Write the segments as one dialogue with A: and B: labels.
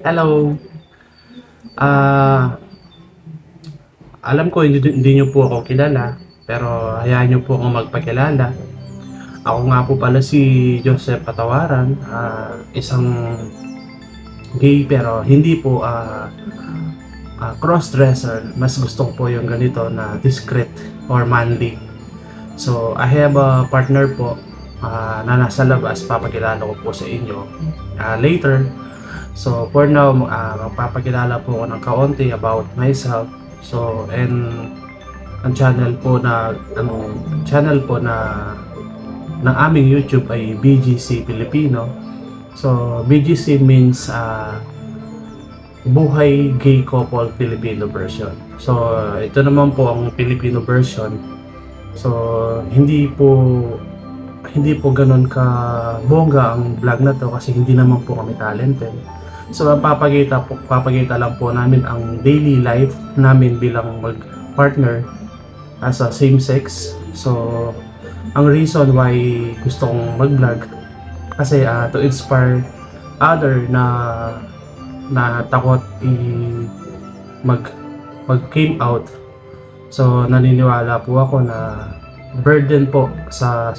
A: Hello. Ah, Alam ko hindi niyo po ako kilala, pero hayaan niyo po akong magpakilala. Ako nga po pala si Joseph Patawaran, isang gay pero hindi po cross-dresser. Mas gusto ko po yung ganito na discreet or manly. So, I have a partner po na nasa labas. Papakilala ko po sa inyo later. So, for now, magpapakilala po ako ng kaunti about myself. So, and ang channel po na ng aming YouTube ay BGC Filipino. So, BGC means Buhay Gay Couple Filipino version. So, ito naman po ang Filipino version. So, hindi po ganun ka bongga ang vlog na to kasi hindi naman po kami talented. So, papakita lang po namin ang daily life namin bilang mag-partner as a same-sex. So, ang reason why gusto kong mag-vlog kasi to inspire other na takot mag-came out. So, naniniwala po ako na burden po sa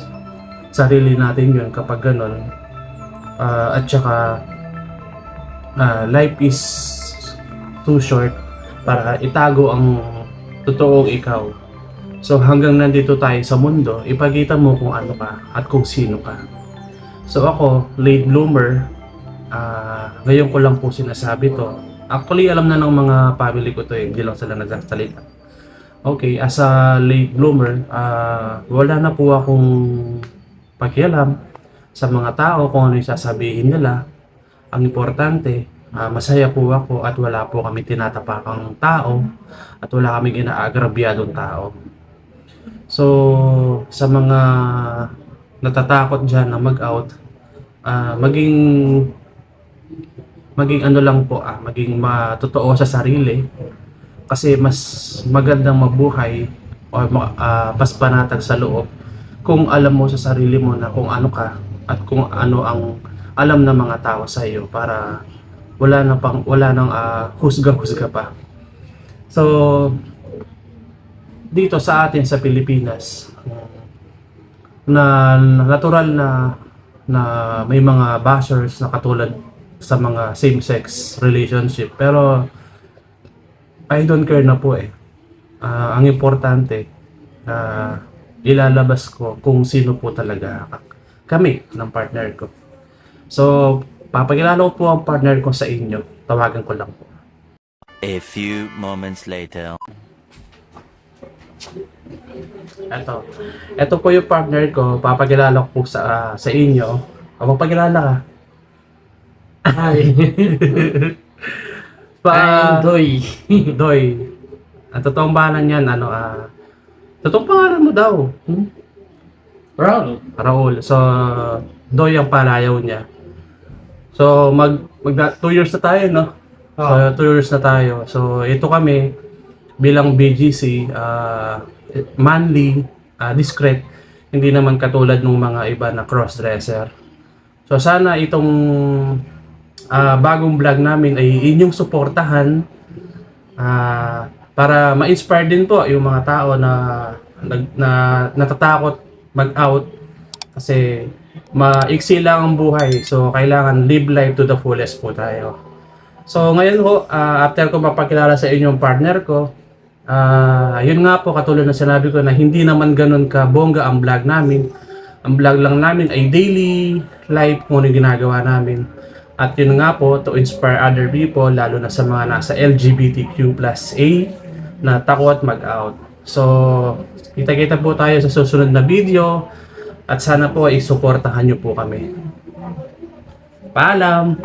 A: sarili natin yun kapag ganun. At saka life is too short para itago ang totoong ikaw. So hanggang nandito tayo sa mundo, ipakita mo kung ano ka at kung sino ka. So ako, late bloomer, ngayon ko lang po sinasabi to. Actually, alam na ng mga family ko to hindi lang sila nagsasalita. Okay, as a late bloomer, wala na po akong pakialam sa mga tao kung ano yung sasabihin nila. Ang importante, masaya po ako at wala po kami tinatapakang tao at wala kaming inaagrabyadong tao. So, sa mga natatakot dyan na mag-out, maging ano lang po, maging matotoo sa sarili kasi mas magandang mabuhay o mas panatag sa loob kung alam mo sa sarili mo na kung ano ka at kung ano ang alam ng mga tao sa iyo para wala nang husga-husga pa. So dito sa atin sa Pilipinas na natural na may mga bashers na katulad sa mga same-sex relationship pero I don't care na po ang importante ilalabas ko kung sino po talaga kami ng partner ko. So, papakilala ko po ang partner ko sa inyo. Tawagan ko lang po.
B: A few moments later.
A: Ito po yung partner ko. Papakilala ko po sa inyo. Papakilala ka.
C: Hi.
A: Pa,
C: Doy.
A: Doy. Ang totoong pangalan niyan, totoong pangalan mo daw.
C: Raul.
A: Raul. So, Doy ang palayaw niya. So, 2 years na tayo, no? So, 2 years na tayo. So, ito kami bilang BGC, manly, discreet, hindi naman katulad ng mga iba na cross-dresser. So, sana itong bagong vlog namin ay inyong suportahan para ma-inspire din po yung mga tao na natatakot mag-out kasi maiksi lang ang buhay. So, kailangan live life to the fullest po tayo. So, ngayon ho, after ko mapakilala sa inyong partner ko, yun nga po, katulad na sinabi ko na hindi naman ganun ka bongga ang vlog namin. Ang vlog lang namin ay daily life kung ano yung ginagawa namin. At yun nga po, to inspire other people, lalo na sa mga nasa LGBTQ+A na takot mag-out. So, kita-kita po tayo sa susunod na video. At sana po ay suportahan nyo po kami. Paalam!